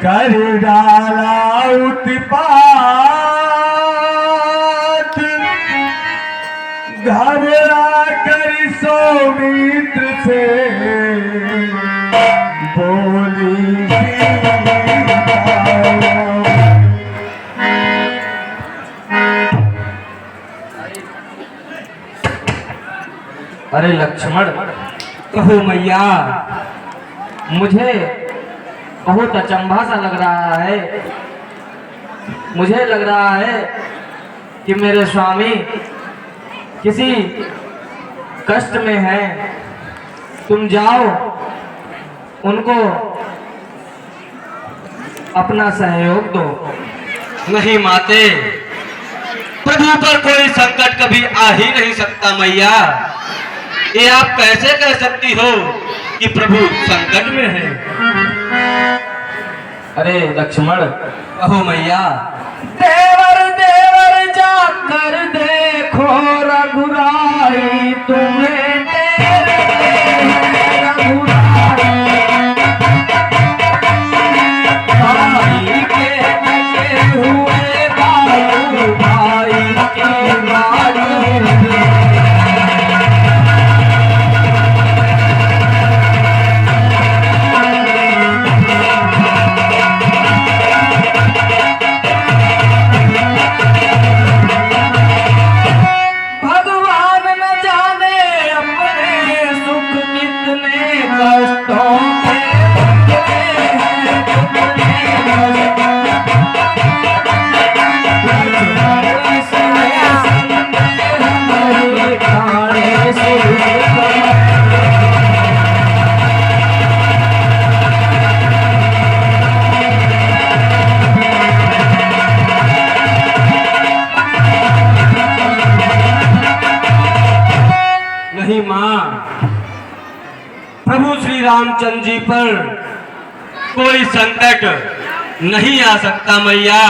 कर डाला उत्पात, घबरा कर सौमित्र से बोली अरे लक्ष्मण, कहो मैया, मुझे बहुत अचंभा सा लग रहा है। मुझे लग रहा है कि मेरे स्वामी किसी कष्ट में हैं। तुम जाओ, उनको अपना सहयोग दो। नहीं माते, प्रभु पर कोई संकट कभी आ ही नहीं सकता मैया। ये आप कैसे कह सकती हो कि प्रभु संकट में है? अरे लक्ष्मण, कहो मैया। देवर देवर जाकर देखो रघुराई, तुम्हें तेरे रघुराई। भाई के लगे हुए बालू, भाई के बालू। नहीं मां, प्रभु श्री रामचंद्र जी पर कोई संकट नहीं आ सकता मैया।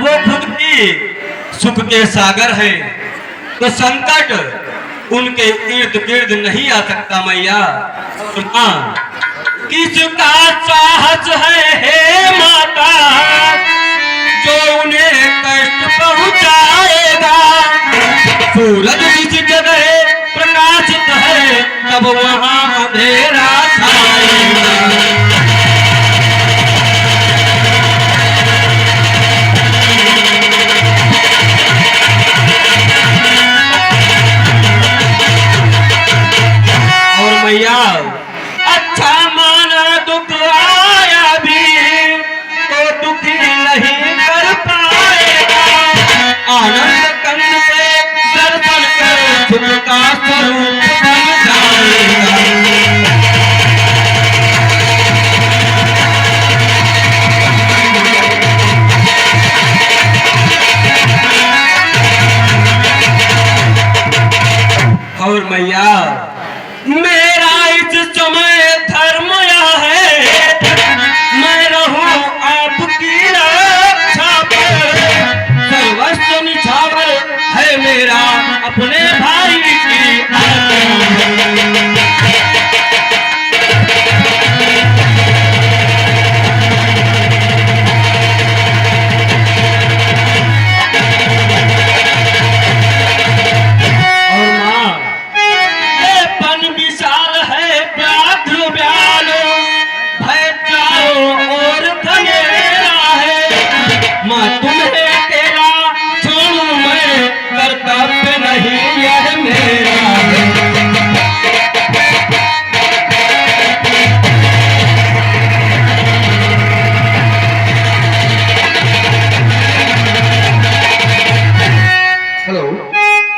वो खुद की सुख के सागर है, तो संकट उनके इर्द गिर्द नहीं आ सकता मैया। मां, किसका साहस है हे माता, जो उन्हें कष्ट पहुंचाएगा। सूरज जिस जगह प्रकाशित है, तब वहां अंधेरा छाएगा। और मैया, अच्छा माना दुख आया भी तो दुखी नहीं कर पाएगा। आनंद कंद से दर्शन कर सुख का स्वरूप बन जाएगा। और मैया, मेरा इस समय धर्म यह है, मैं रहूं आपकी रक्षा पर। सर्वस्व निछावर है मेरा अपने भाई की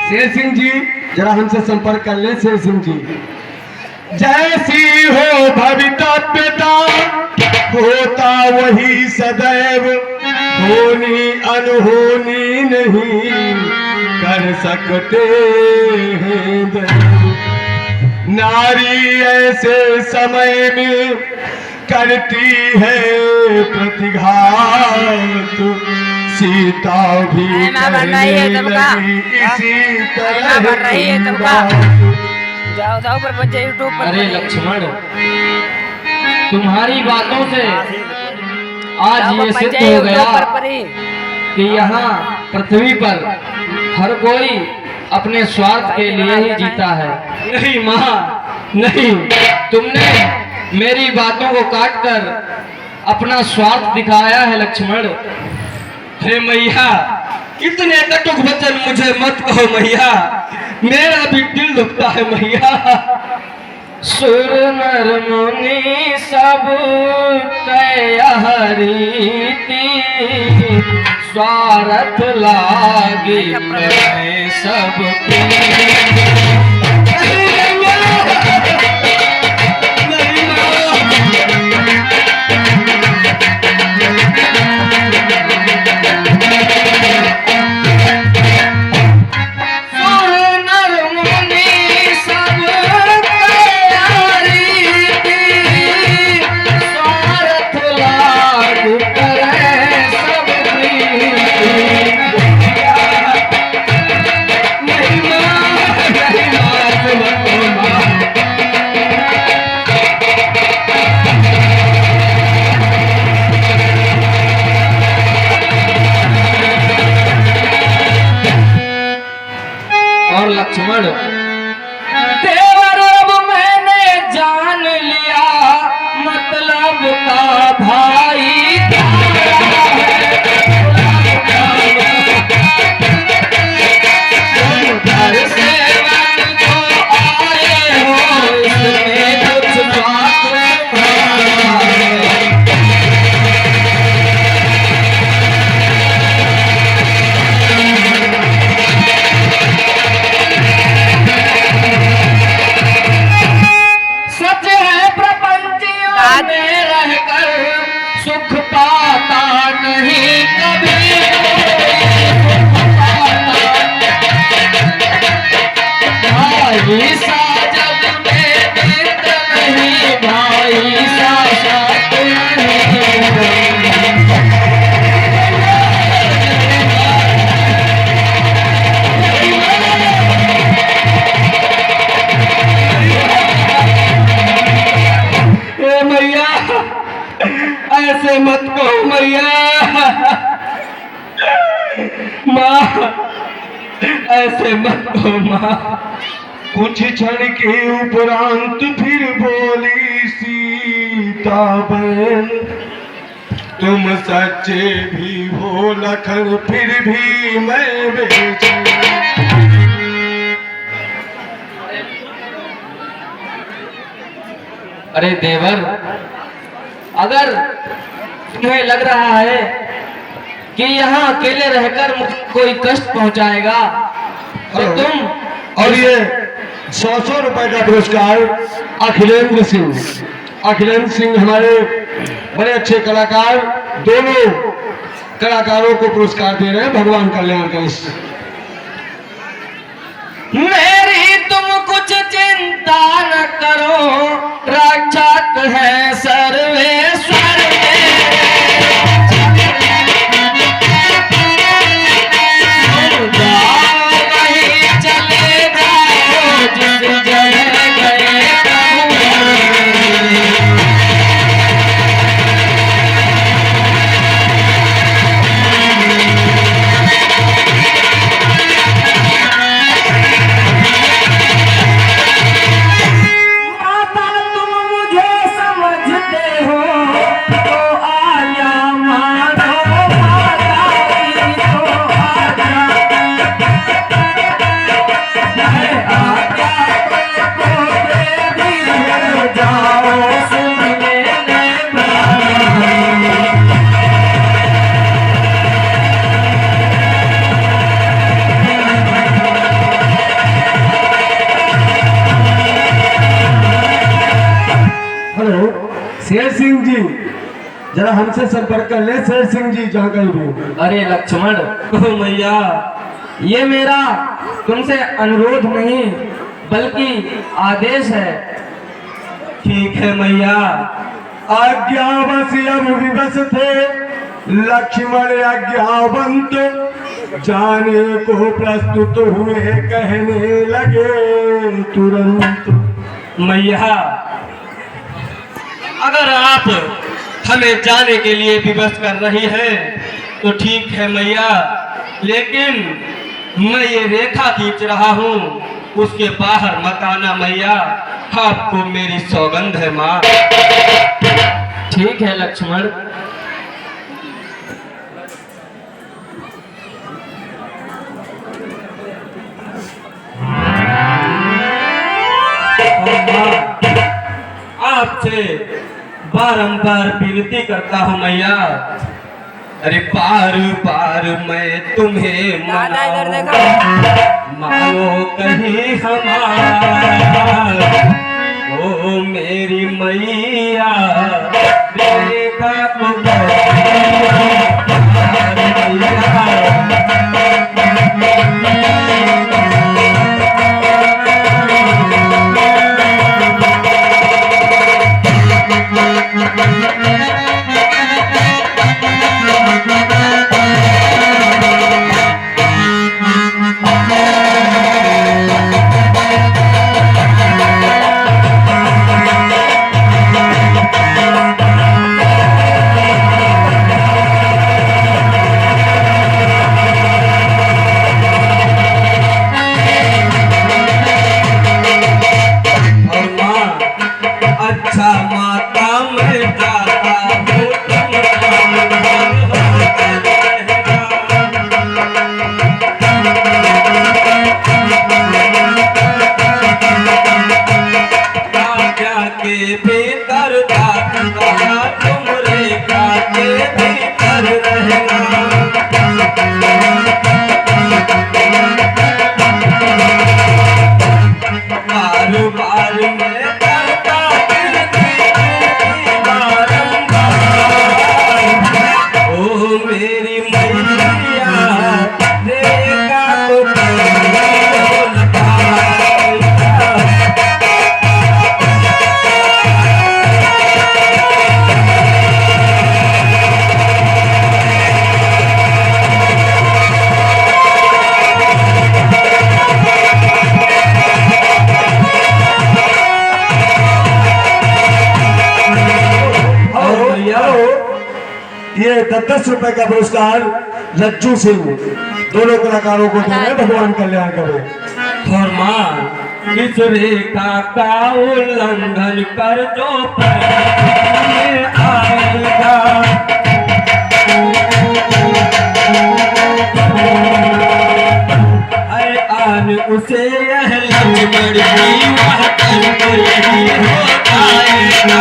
शेर सिंह जी, जरा हमसे संपर्क कर ले। शेर सिंह जी, जैसी हो भवितव्यता, होता वही सदैव, होनी अनहोनी नहीं कर सकते हैं दैव। नारी ऐसे समय में करती है प्रतिघात, सीता भी करने लगी इसी तरह की बात। जाओ पर बच्चे यूट्यूब पर। अरे लक्ष्मण, तुम्हारी बातों से आज ये सिद्ध हो गया कि यहाँ पृथ्वी पर हर कोई अपने स्वार्थ के लिए ही जीता है। नहीं माँ, नहीं, तुमने मेरी बातों को काटकर अपना स्वार्थ दिखाया है लक्ष्मण। हे मैया, इतने कटुक वचन मुझे मत कहो मैया, मेरा भी दिल दुखता है मैया। सुर नर मुनि सब रीति, स्वार्थ लागी मैं सब लक्ष्मण। देवर अब मैंने जान लिया मतलब का भाई घर से जो आए हो इसमें कुछ बात सुख पाता नहीं कभी भाई सा जग में मित्र नहीं, भाई सा साथ मैया, ऐसे मत कहो मैया। माँ, ऐसे मत कहो माँ। कुछ क्षण के उपरांत फिर बोली सीता बहन, तुम सच्चे भी हो लखन फिर भी मैं बेचैन। अरे देवर, अगर तुम्हें लग रहा है कि यहाँ अकेले रहकर मुझे कोई कष्ट पहुंचाएगा तो तुम और ये 100 रुपए का पुरस्कार अखिलेंद्र सिंह हमारे बड़े अच्छे कलाकार, दोनों कलाकारों को पुरस्कार दे रहे हैं। भगवान कल्याण का इस मेरी तुम कुछ चिंता न करो, रक्षक है सर्वेश्वर वही चले जाओ जिस जगह गए शेर सिंह जी, जरा हमसे संपर्क कर ले। शेर सिंह जी जहाँ कहीं भी। अरे लक्ष्मण, ओ मैया, ये मेरा तुमसे अनुरोध नहीं बल्कि आदेश है। ठीक है मैया। आज्ञावश अब विवश थे लक्ष्मण आज्ञावंत, जाने को प्रस्तुत हुए कहने लगे तुरंत। मैया, अगर आप हमें जाने के लिए विवश कर रही है तो ठीक है मैया, लेकिन मैं ये रेखा खींच रहा हूँ, उसके बाहर मत आना मैया, आपको मेरी सौगंध है माँ। ठीक है लक्ष्मण। आपसे बारंबार विनती करता हूँ मैया, अरे बार बार मैं तुम्हें दादा इधर मनाऊं, देखो। मानो कहीं हमारा ओ मेरी मैया, देखा तो अच्छा माता मैं जाता हूँ, के भीतर जाता तुम रेखा के भीतर रहना। बार बार मैं करता ओ मेरी मैया, देखा तो ये 10-10 रुपए का पुरस्कार लज्जू सिंह, दोनों कलाकारों को दे रहे हैं, भगवान कल्याण करे। और माँ इस रेखा का उल्लंघन कर जो में आएगा, अरे आन उसे यह लक्ष्मण की वह ही हो जाएगा।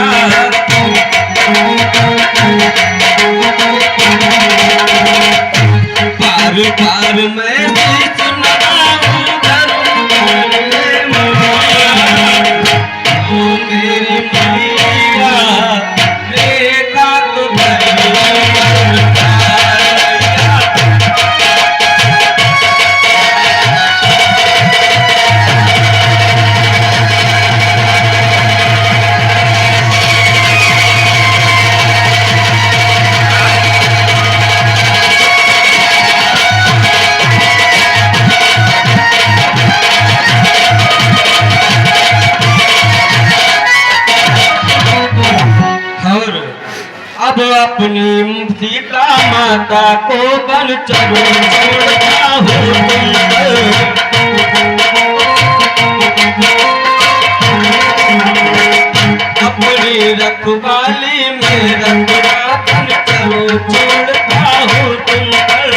बार बार मैं मेरी मैया, देखा तो अब अपनी सीता माता को बन चलो छोड़ता हूँ अपनी रखवाली में रखवा बन चलो छोड़ता हूँ तुम पर।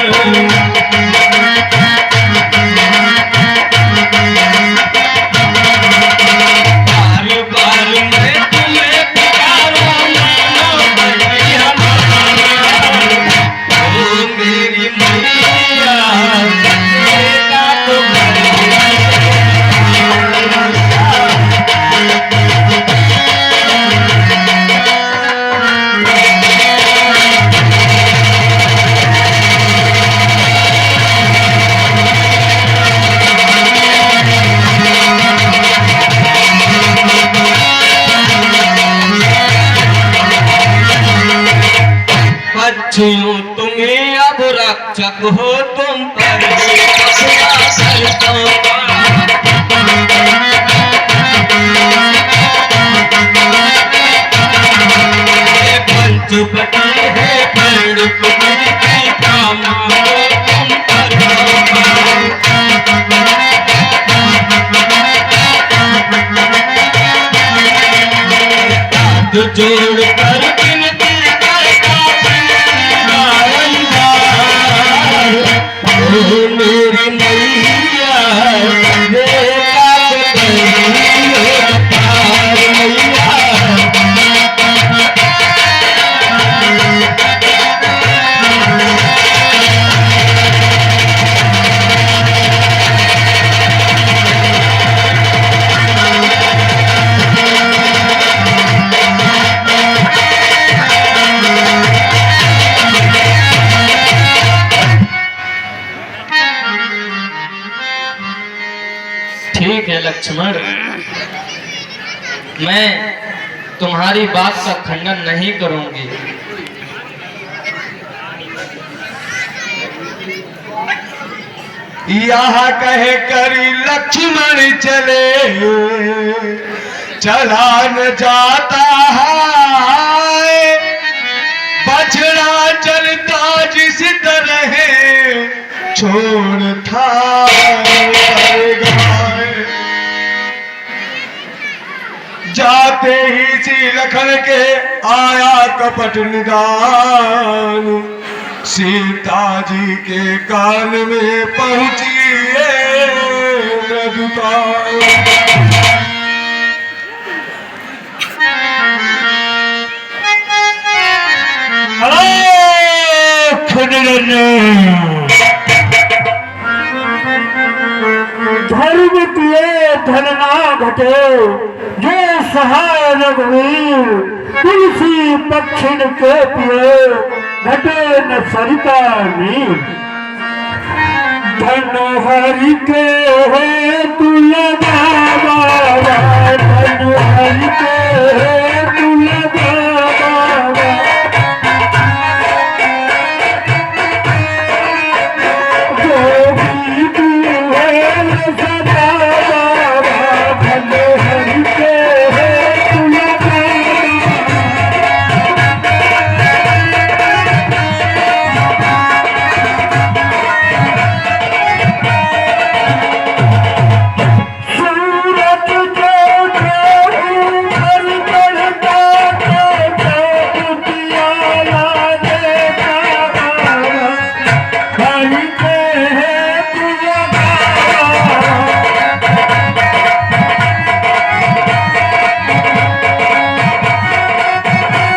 बच्चियों तुम्हें अब रक्षक हो तुम पर चुपटी है पेड़ की काम तुम हाथ जोड़ कर विनती करता ओ मेरी मैया देखा ठीक है लक्ष्मण, मैं तुम्हारी बात का खंडन नहीं करूंगी। यहाँ कहे करी लक्ष्मण चले, चला न जाता है, बछड़ा चलता जिस तरह छोड़ था जाते ही सी लखन के आया कपट निदान, सीता जी के कान में पहुंची है मृदुता। धर्म किए धन ना घटे, जो सहाय रघुवीर, तुलसी पक्षिण के पिए, घटे न सरिता नीर। धन हरि के है तुलगा बाबा, धन हरि के है तुलगा बाबा। जो भी तू है सदा बाबा, धन हरि के है तुलगा सूरत जो ऊपर चढ़ता तो उजियाला देखा बाबा, हरि के है तुलगा बाबा, धन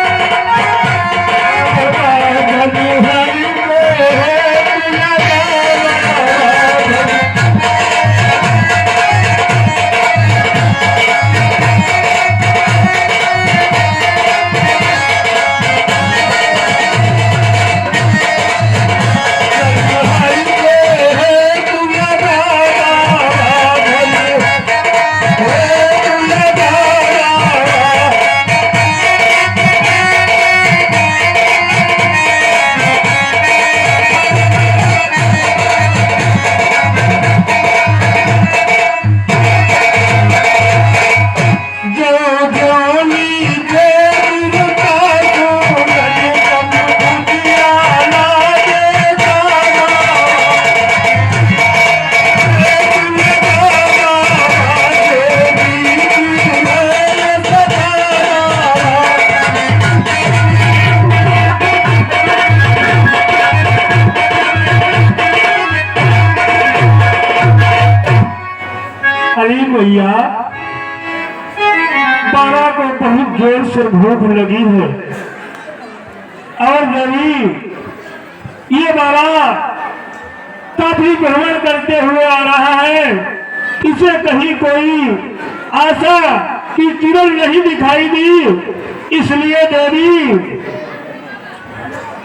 हरि के है तुलगा बाबा। अरे भैया, बाबा को बहुत जोर से भूख लगी है और गरीब ये बाबा काफी भ्रमण करते हुए आ रहा है। इसे कहीं कोई आशा की किरण नहीं दिखाई दी, इसलिए देवी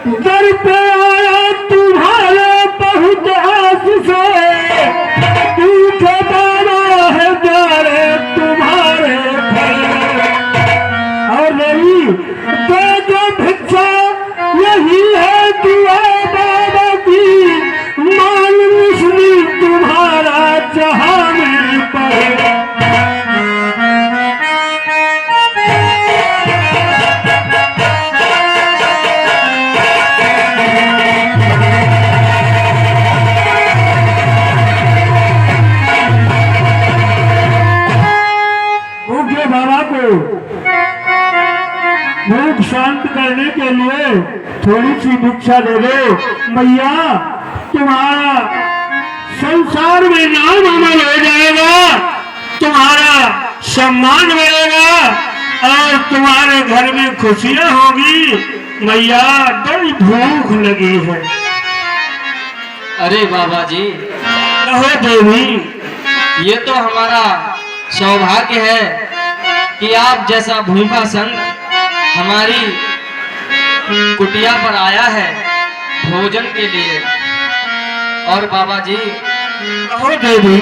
दर पे आया तुम्हारे बहुत आस से, पूछे बाबा है द्वारे तुम्हारे घर। और नहीं तो जो भिक्षा यही है दुआ बाबा की, मान मुस्लिम तुम्हारा चाहने पर। भूख शांत करने के लिए थोड़ी सी भिक्षा दे दो मैया। तुम्हारा संसार में नाम अमल हो जाएगा, तुम्हारा सम्मान मिलेगा और तुम्हारे घर में खुशियां होगी। मैया बड़ी भूख लगी है। अरे बाबा जी, कहो देवी। ये तो हमारा सौभाग्य है कि आप जैसा भूखा संत हमारी कुटिया पर आया है भोजन के लिए। और बाबा जी, कहो देवी।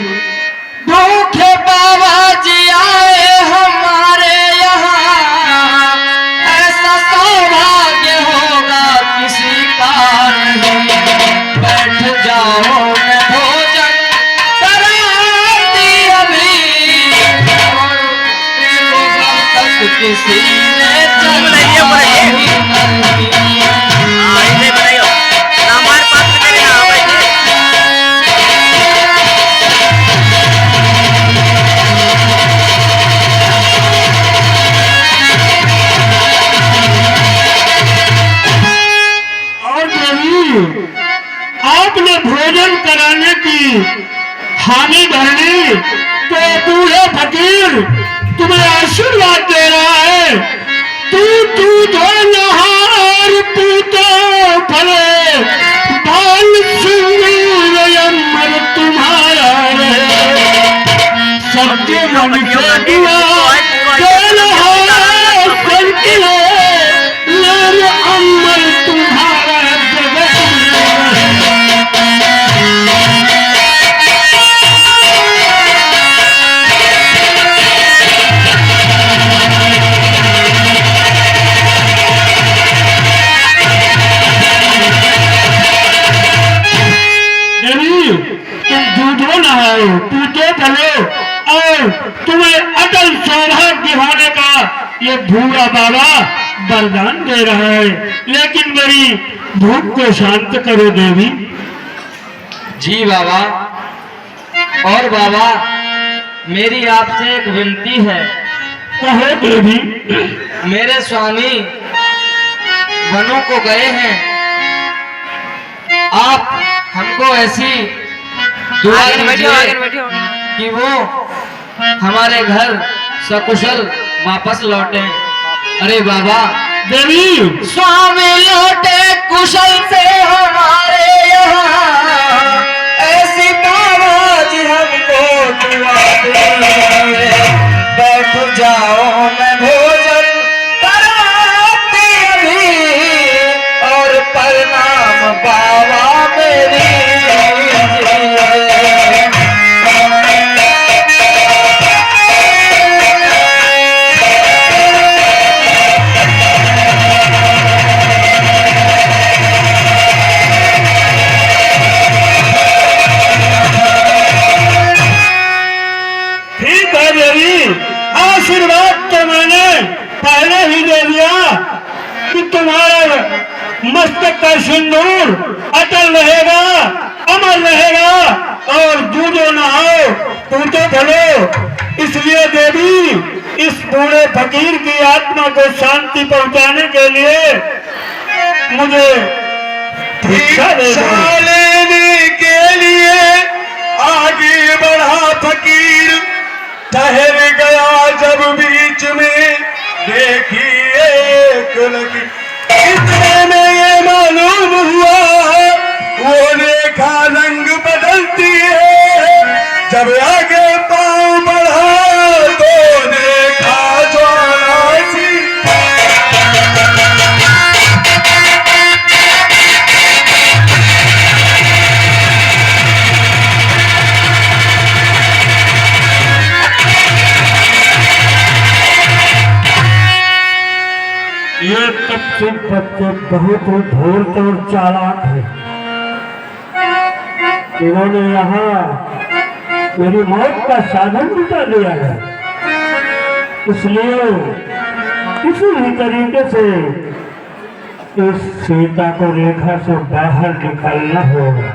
भूखे बाबा जी आए हमारे यहाँ, ऐसा सौभाग्य होगा किसी का नहीं। बैठ जाओ मैं भोजन कराती अभी, और तक किसी ने आपने भोजन कराने की हामी भरनी तो बूढ़े फकीर तुम्हें आशीर्वाद दे रहा है। तू तो नहार पूतो फले बाल सिंह तुम्हारा सबके मन से दिया अमल तुम्हारा पीते चलो और तुम्हें अटल सौभाग्य होने का ये भूरा बाबा वरदान दे रहा है। लेकिन मेरी भूख को शांत करो देवी। जी बाबा। और बाबा, मेरी आपसे एक विनती है। कहो देवी। मेरे स्वामी वनों को गए हैं, आप हमको ऐसी दुआ कीजिए कि वो हमारे घर सकुशल वापस लौटे। अरे बाबा। देवी। स्वामी लौटे कुशल से हमारे यहाँ, ऐसी बाबा जी हमको दुआ दे। बैठ जाओ मैं भोजन कराती अभी, और प्रणाम बाबा मेरी। आशीर्वाद तो मैंने पहले ही दे दिया कि तुम्हारा मस्तक का सिंदूर अटल रहेगा, अमर रहेगा और दूधो नहाओ पूतो फलो। इसलिए देवी, इस बूढ़े फकीर की आत्मा को शांति पहुंचाने के लिए मुझे भिक्षा लेने के लिए आगे बढ़ा फकीर। ठहर गया जब बीच में देखी एक लकीर। इतने में ये मालूम हुआ वो रेखा रंग बदलती है। जब आगे पांव बढ़ा तो देखा ज्वाला सी। ये कच्चे बच्चे बहुत ही धूर्त और चालाक है। इन्होंने यहाँ मेरी मौत का साधन जुटा लिया है, इसलिए किसी भी तरीके से इस सीता को रेखा से बाहर निकालना होगा।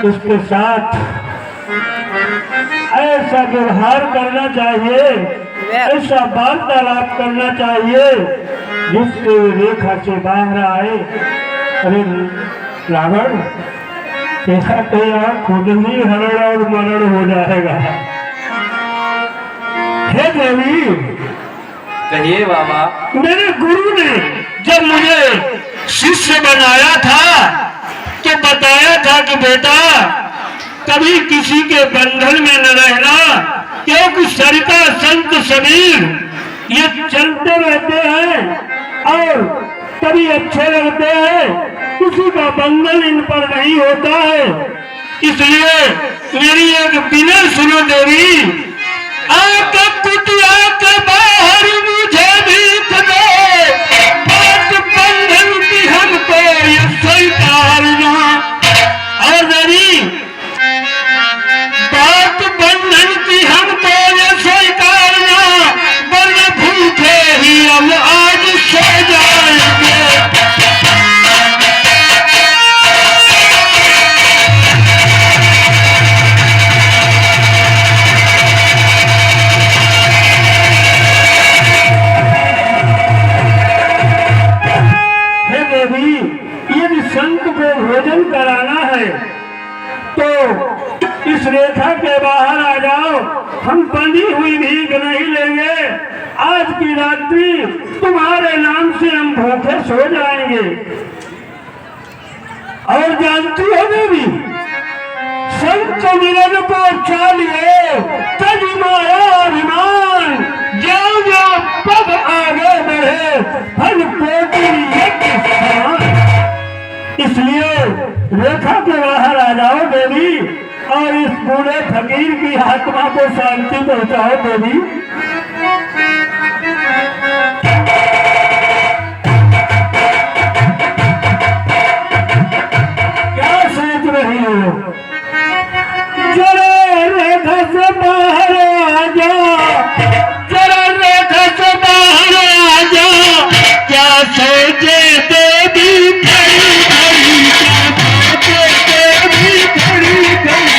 इसके साथ ऐसा व्यवहार करना चाहिए ऐसा वार्तालाप करना चाहिए जिससे रेखा से बाहर आए। अरे रावण, ऐसा तो यहाँ खुद ही हरण और मरण हो जाएगा। हे देवी, कहिए बाबा। मेरे गुरु ने जब मुझे शिष्य बनाया था तो बताया था कि बेटा कभी किसी के बंधन में न रहना, क्योंकि सरिता संत सबीर ये चलते रहते हैं और कभी अच्छे लगते हैं, किसी का बंधन इन पर नहीं होता है। इसलिए मेरी एक विनय सुनो देवी, आके कुटिया के बाहर मुझे भीख दो, बात बंधन की हमको ये स्वीकारना। और देवी, बात बंधन की हमको ये स्वीकारना, वरना भूखे ही हम आज सो जाएंगे। यदि संत को भोजन कराना है तो इस रेखा के बाहर आ जाओ, हम बंधी हुई भीख नहीं लेंगे। आज की रात्रि तुम्हारे नाम से हम भूखे सो जाएंगे। और जानती हो देवी, संत मिलन को चाहिए तज माया अभिमान, जो जो पद आगे बढ़े फल कोटि यज्ञ समान। इसलिए रेखा के बाहर आ जाओ देवी और इस बूढ़े फकीर की आत्मा को शांति पहुंचाओ देवी। क्या सोच रही हो? जरा रेखा से बाहर आ जा, जरा रेखा से बाहर आ जा। क्या सोचे देवी खड़ी खड़ी, क्या सोचे देवी खड़ी खड़ी।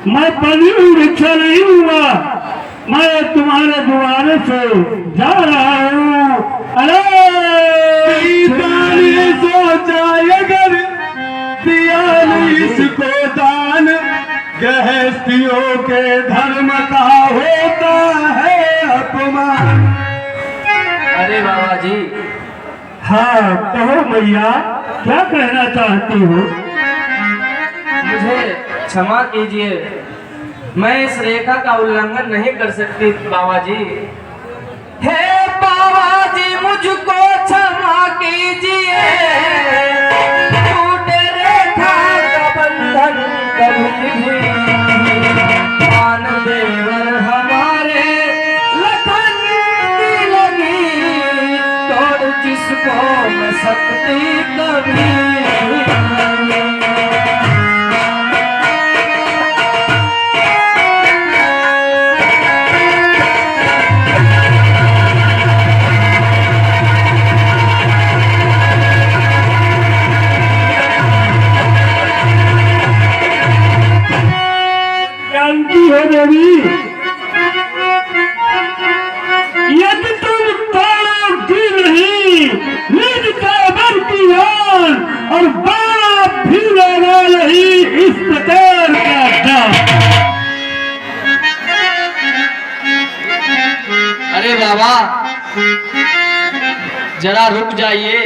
मैं बनी वृक्षा नहीं हुआ, मैं तुम्हारे द्वारे से जा रहा हूँ। अरे सोचा अगर दिया इसको दान, गृहस्थियों के धर्म का होता है अपमान। अरे बाबा जी, हाँ कहो मैया, क्या कहना चाहती हो? मुझे क्षमा कीजिए, मैं इस रेखा का उल्लंघन नहीं कर सकती बाबा जी। हे बाबा जी, मुझको क्षमा कीजिए, टूटे रेखा का बंधन कभी भी। मान देवर हमारे लखन की लगी, तोड़ जिसको न सकती कभी। अरे बाबा जरा रुक जाइए।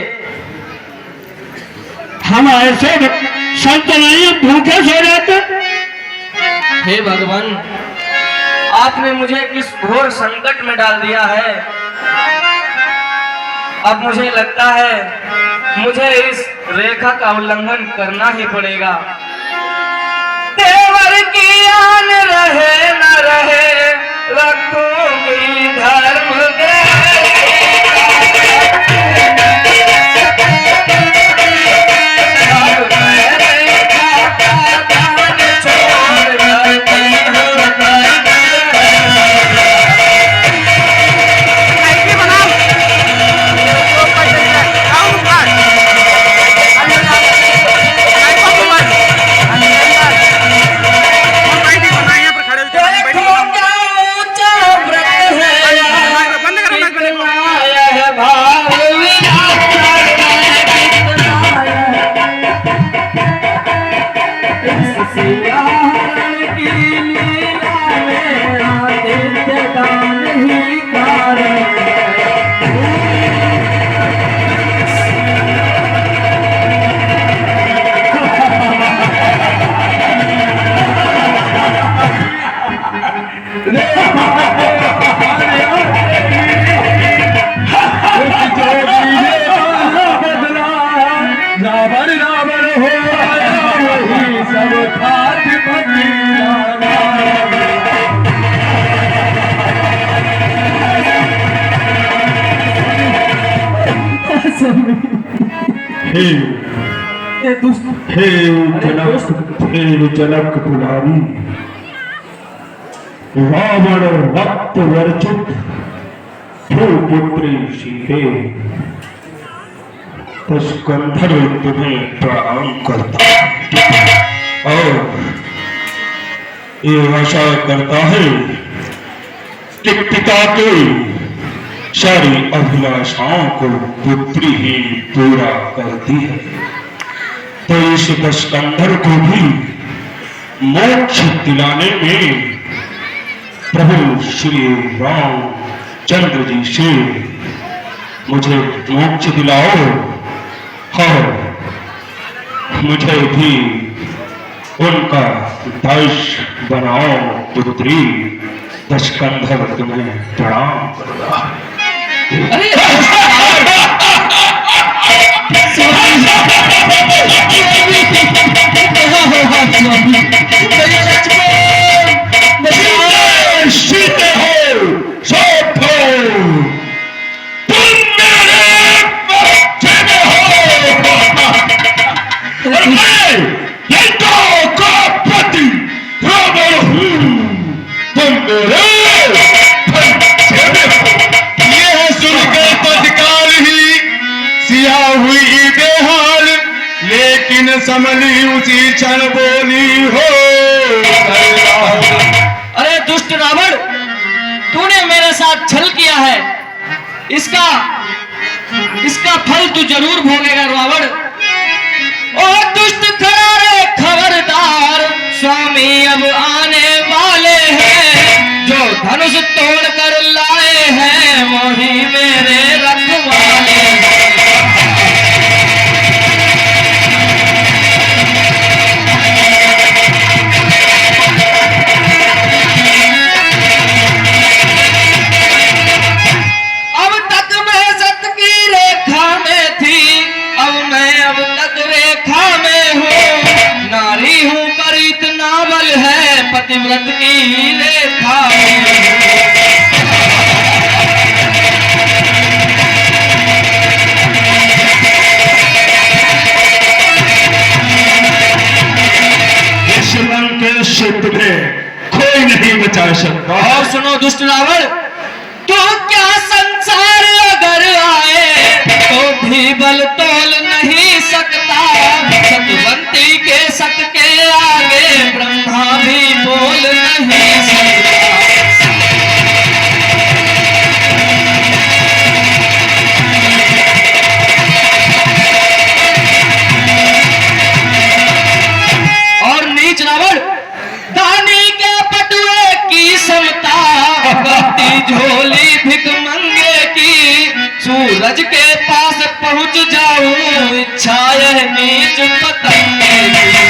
हम ऐसे संत नहीं भूखे सो जाते। हे भगवान, आपने मुझे किस घोर संकट में डाल दिया है। अब मुझे लगता है मुझे इस रेखा का उल्लंघन करना ही पड़ेगा। देवर की आन रहे न रहे, रखूंगी धर्म हे जनक पुरारी, रावण रक्त वर्जित पुत्री सीते, स्कंधर तुम्हें प्रणाम करता और ये आशा करता है कि पिता के सारी अभिलाषाओं को पुत्री ही पूरा करती है। तो इस स्कंधर को भी मोक्ष दिलाने में प्रभु श्री राम चंद्र जी से मुझे मोक्ष दिलाओ और मुझे भी उनका दास बनाओ। पुत्री स्कंधर तुम्हें प्रणाम करता है। समली उसी क्षण बोली हो। अरे दुष्ट रावण, तूने मेरे साथ छल किया है, इसका फल तू जरूर भोगेगा रावण। ओ दुष्ट खरारे खबरदार, स्वामी अब आने वाले हैं। जो धनुष तोड़ कर लाए हैं वही मेरे रखवाले। पतिव्रत की रेखा के क्षेत्र में कोई नहीं बचा सकता। और सुनो दुष्ट रावण, तो क्या संसार अगर आए तो भी बल तोल नहीं सकता। सतवंती के सत के आगे ब्रह्मा भी बोल नहीं सकता। और नीच रावण, दानी के पटुए की समता भक्ति झोली भिख मंगे की, सूरज के पास पहुंच जाऊं, इच्छा यह नीच पतंगे की।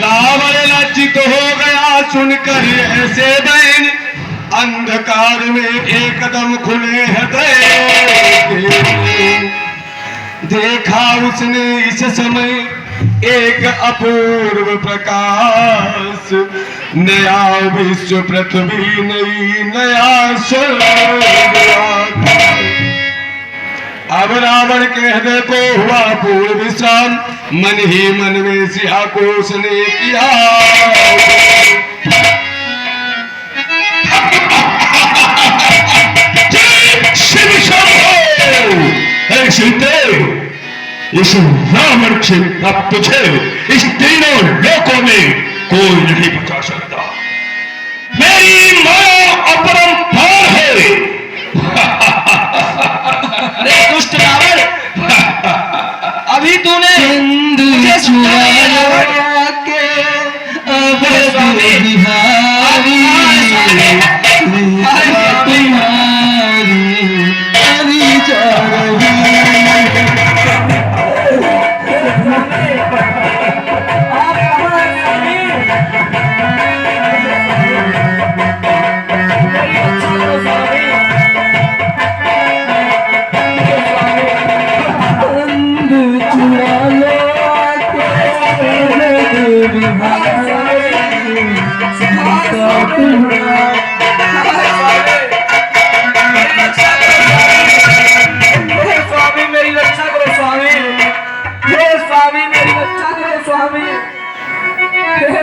रावण लज्जित हो गया सुनकर ऐसे बैन, अंधकार में एकदम खुले हृदय, देखा उसने इस समय एक अपूर्व प्रकाश, नया विश्व पृथ्वी नई नया स्वर्ग। अब रावण के हृदय को हुआ पूर्ण विश्राम, मन ही मन में सिया को उसने किया। शिव शंभो! हे सीते, इस रावण से अब तुझे इस तीनों लोकों में कोई नहीं बचा सकता। मेरी माया अपरंपार है। अरे दुष्ट रावण, अभी तूने मुझे सुनाया के अब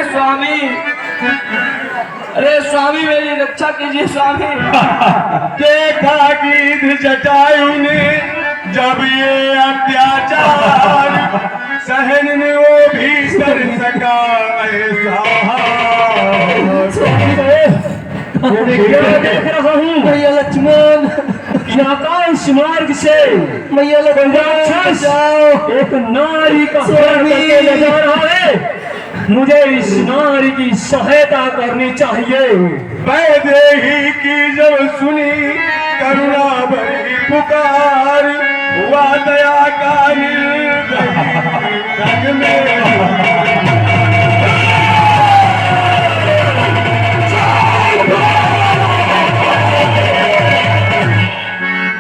स्वामी अरे स्वामी मेरी रक्षा कीजिए स्वामी। देखा गीत जटायु ने जब ये अत्याचार, सहन में वो भी कर सका ऐसा। क्या देख रहा हूँ मैया लक्ष्मण, आकाश मार्ग से मैया लक्ष्मण जाओ। एक नारी का हरण करके ले जा रहा है। मुझे इस नारी की सहायता करनी चाहिए। वैदेही की जब सुनी करुणा भरी पुकार, हुआ दया का निर्दयी रंग में।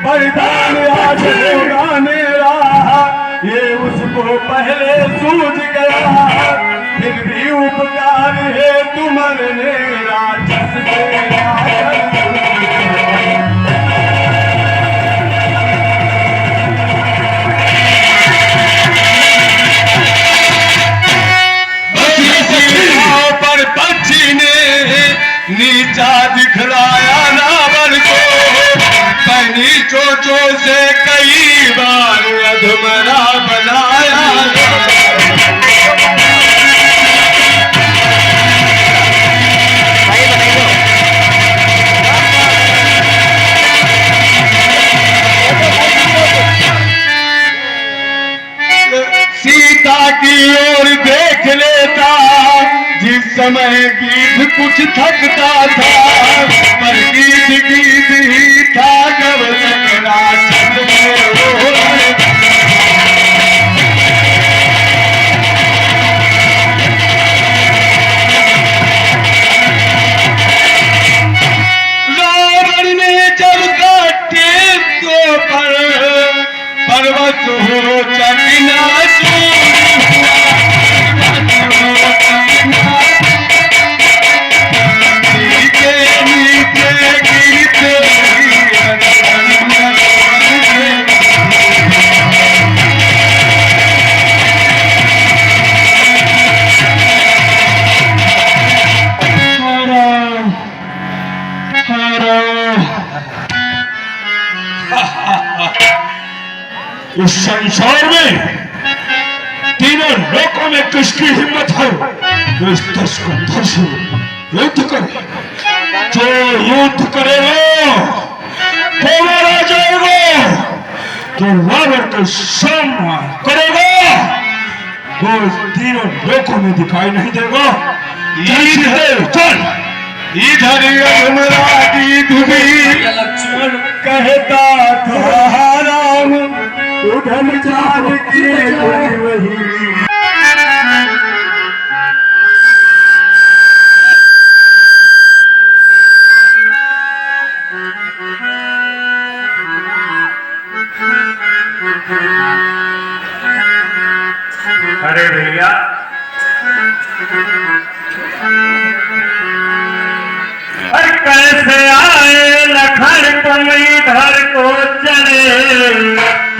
बलिदान आज होगा मेरा, ये उसको पहले सूझ गया, फिर भी उपकार है तुम्हारे राक्षस से आकर। पर पक्षी ने नीचा दिखलाया रावण को, पहनी चोचों से कई बार अधमरा बनाया। सीता की ओर देख लेता जिस समय गीत कुछ थकता था, पर गीत गीत ही था जब तक राक्षस में वो रावण ने जब काटे तो पर्वत हो चकिना इस संसार में तीनों लोकों में किसकी हिम्मत है जो इस दस को धर्ष युद्ध करे। जो युद्ध करेगा वो मारा जाएगा, तो रावण का सामना करेगा वो तीनों लोकों में दिखाई नहीं देगा। चल इधर यमराज भी लक्ष्मण कहता था राम उधर जान के वही अरे भैया अरे कैसे आए लखन तुम इधर को चले,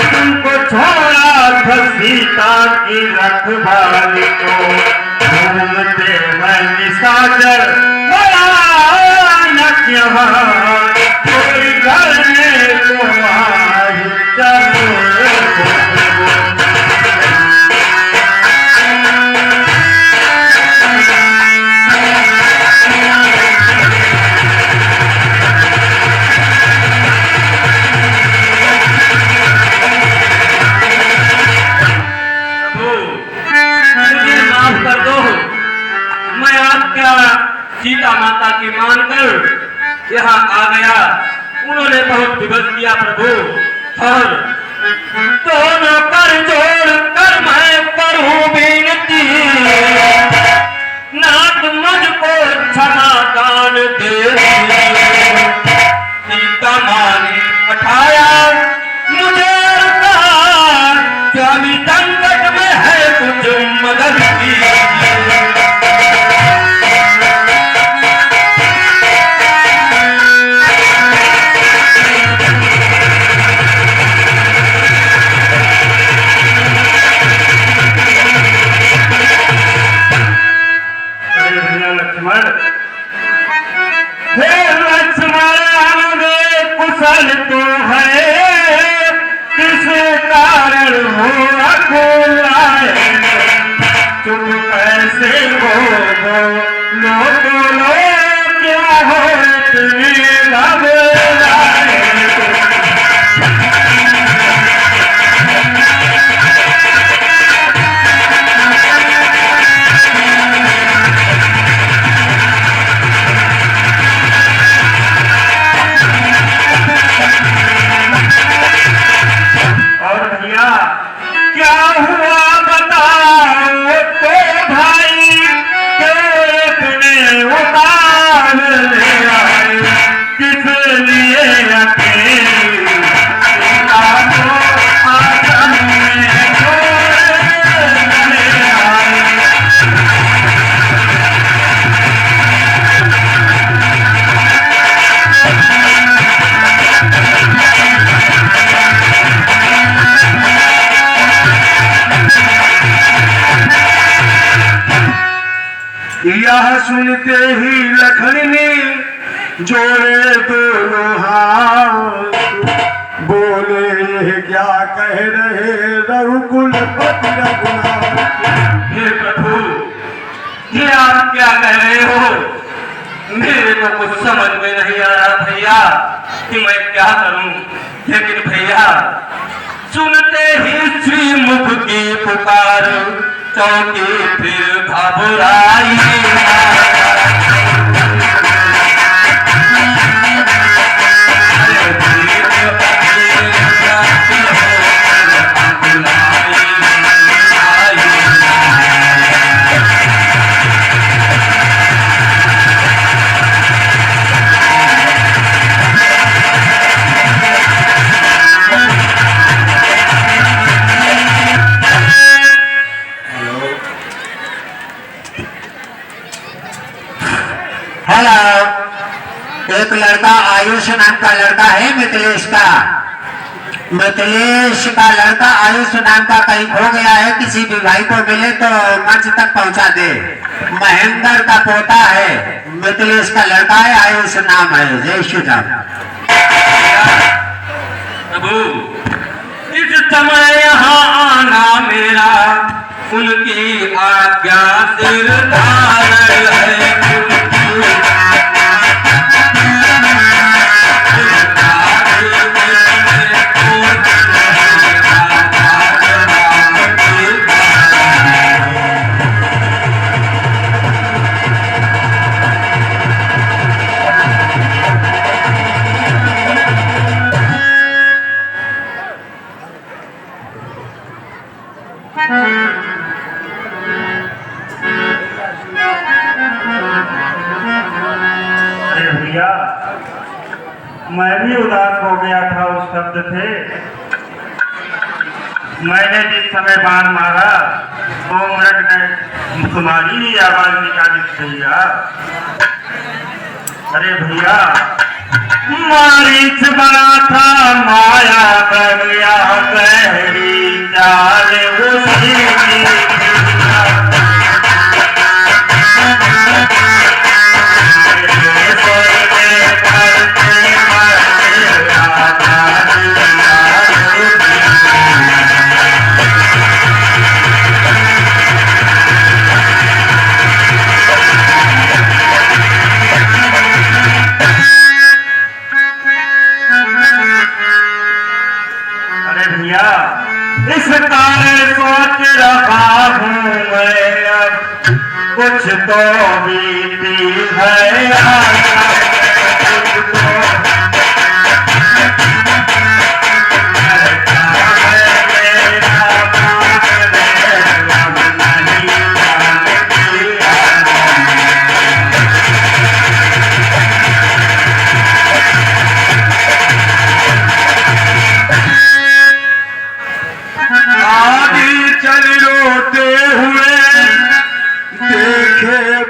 तुमको छोड़ा था सीता की रखवाली को, घूमते मैं निशाचर भयानक यहाँ, कोई घर में तुम्हारी चले। सीता माता की मानकर यहाँ आ गया, उन्होंने बहुत विवश किया प्रभु, और दोनों कर जोड़ कर मैं करूं विनती, नाथ मुझको क्षमा दान दे। सीता माँ ने उठाया मुझे, स्वामी संकट में है कुछ मदद की। कुशल तो है किस कारण हो अकुलाए, तुम कैसे हो लो क्या हो तुम्हें घबराए। क्या हुआ बताओ तो भाई, क्यों तूने उतार ले आए, किस लिए अकेली आपको आश्रम में छोड़ ले आए। यह सुनते ही लखन ने जोड़े दोनों हाथ, बोले ये क्या कह रहे रघुकुलपति रघुनाथ। हे प्रभु, ये आप क्या कह रहे हो, मेरे को कुछ समझ में नहीं आ रहा भैया कि मैं क्या करूं। लेकिन भैया सुनते ही श्री मुख की पुकार, चौकी फिर घबराई। एक लड़का आयुष नाम का लड़का है मिथिलेश का, मिथिलेश का लड़का आयुष नाम का कहीं खो गया है, किसी भी भाई को मिले तो मंच तक पहुंचा दे। महेंद्र का पोता है, मिथिलेश का लड़का है, आयुष नाम है। जय श्री राम। प्रभु इस समय यहाँ आना मेरा उनकी आज्ञा सिर धारण है। अरे भैया, मैं भी उदास हो गया था उस शब्द से। मैंने जिस समय बाण मारा तो मृग ने तुम्हारी ही आवाज निकाली भैया। अरे भैया, मारीच बना था माया बगिया बहरी चाल उसी इस कारण सोच रहा हूँ मैं अब कुछ तो बीती है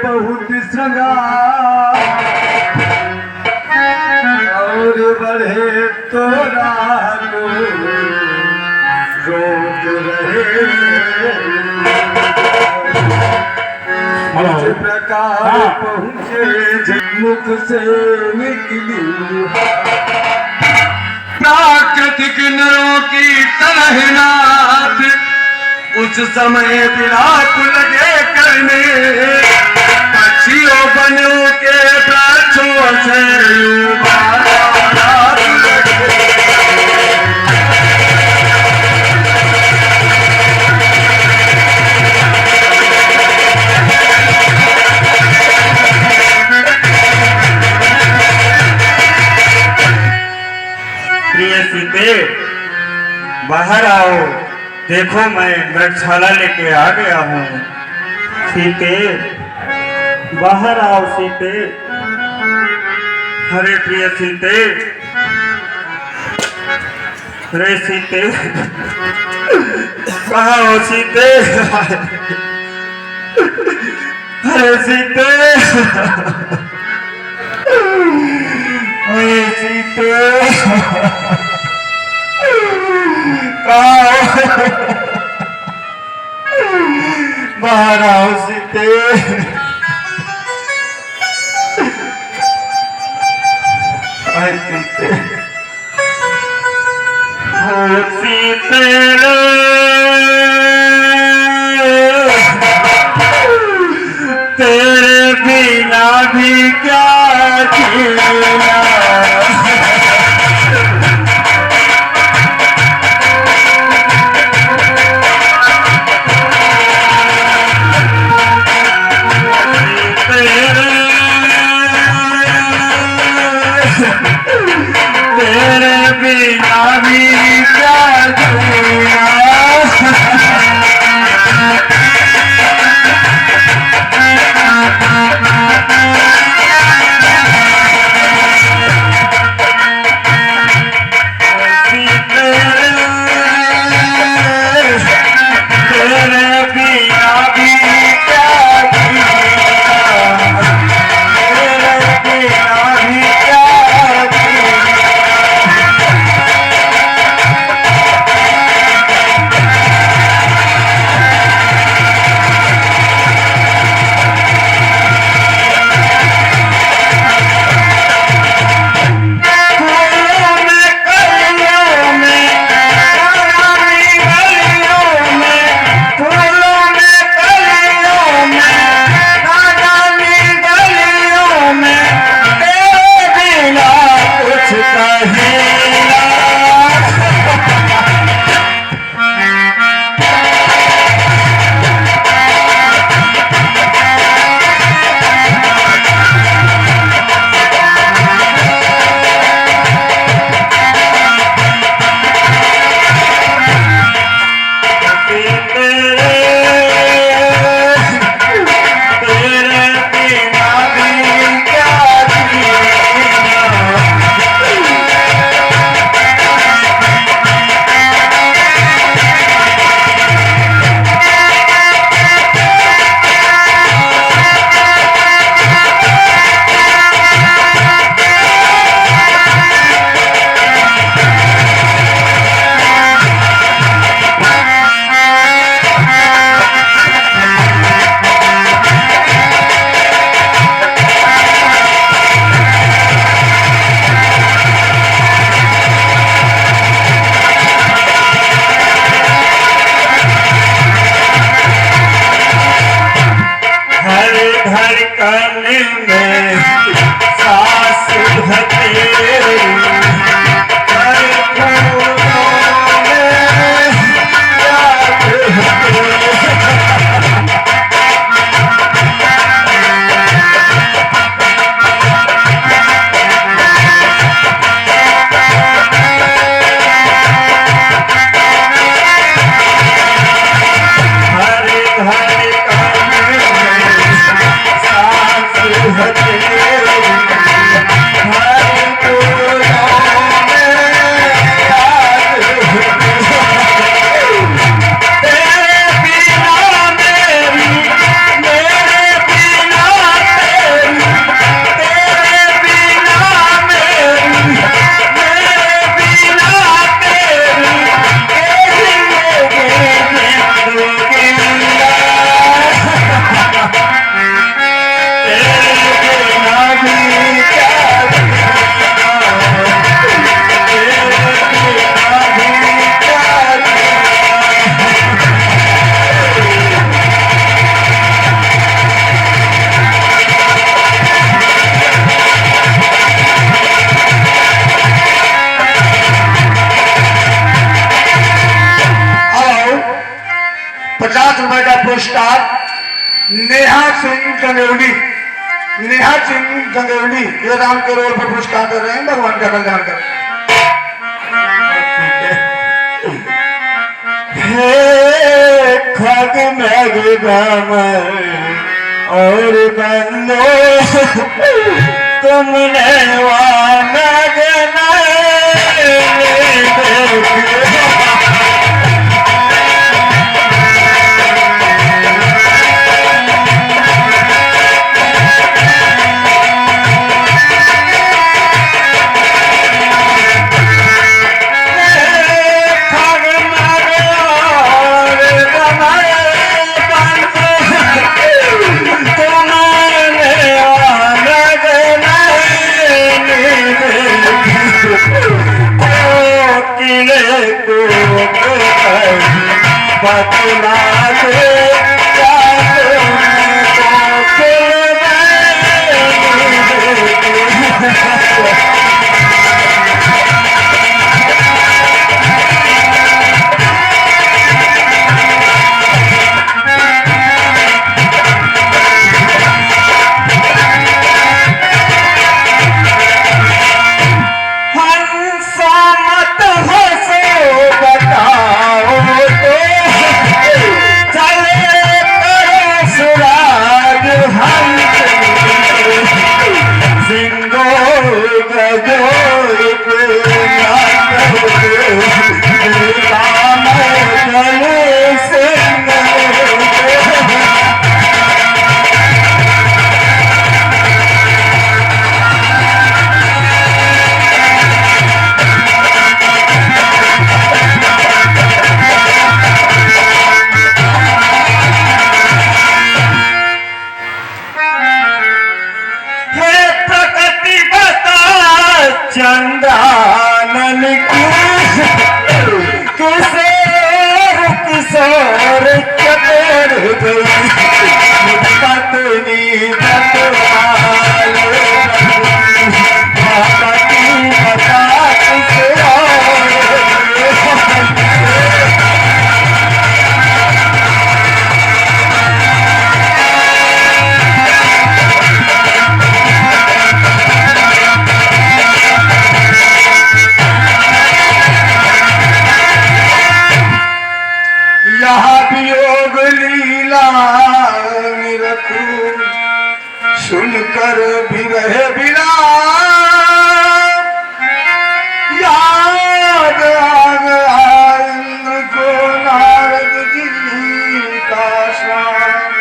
बहुत श्रृंगार और बढ़े तो रोक रहे इस प्रकार पहुँचे मुख से निकली प्राकृतिक नरों की तरह नाथ उस समय विलाप लगे करने पक्षियों बनों के वृक्षों से प्रिय सीते, बाहर आओ, देखो मैं मृगशाला लेके आ गया हूँ। सीते, बाहर आओ सीते। अरे प्रिय सीते, अरे सीते, कहाँ हो सीते? अरे सीते, अरे सीते, बाहर आओ सीते। सीते, हो सीते तेरे बिना भी क्या जीना। 50 रुपए का पुरस्कार नेहा सिंह गंगेवली, नेहा सिंह गंगेवली ये राम के रोल पर पुरस्कार दे रहे हैं। भगवान का कल्याण करें। हे खग मैगम और बंदो तुमने चंदानन किशोर किशोर चकोर पत्नी सुनकर भी रहे बिना याद आ गया इंद्र को नारद जी का श्राप।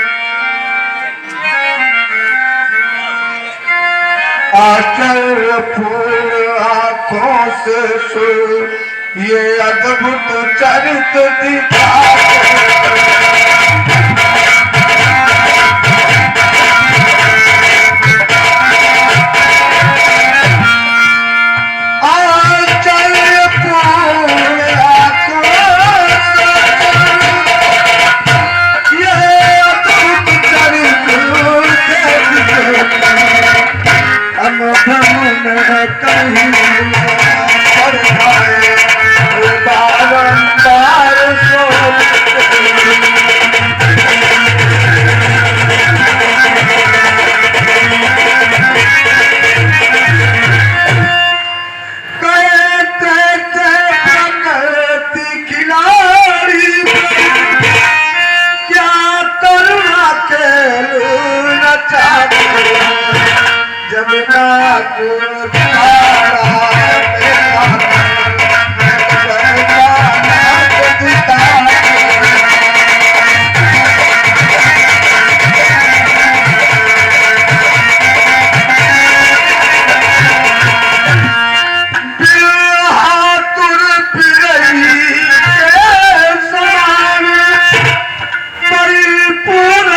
आश्चर्यपूर्ण आंखों से सुन ये अद्भुत चरित्र दिखा।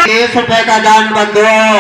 ₹20 का दान बंधुओं